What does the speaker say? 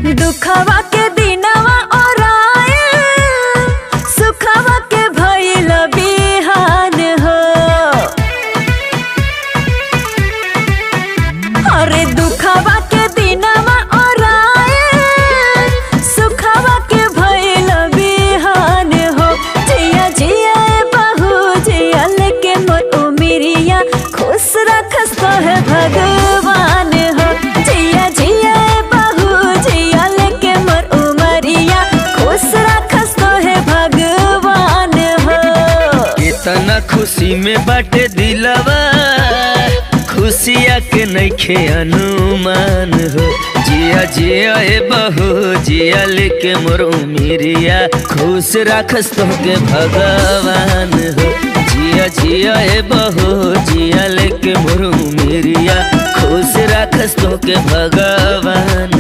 दुखवा के दिनवा ओराए, सुखवा के भइल बिहान हो। अरे दुखवा के दिनवा ओराए, सुखवा के भइल बिहान हो। जिया जिया ए बहू जिया लेके मोर उमिरिया, खुश रखस तोहे भगवान हो। जिया जिया ए बहू जिया लेके मोर उमरिया, खुश रखस तोहे भगवान हो। कितना खुशी में बाटे दिलवा, खुशिया के नइखे अनुमान हो। जिया जिया ए बहू जिया लेके मोर उमिरिया, खुश रखस तोहके भगवान हो। जिया जिया ए बहू जिया लेके मोर उमिरिया, खुश रखस तोहके भगवान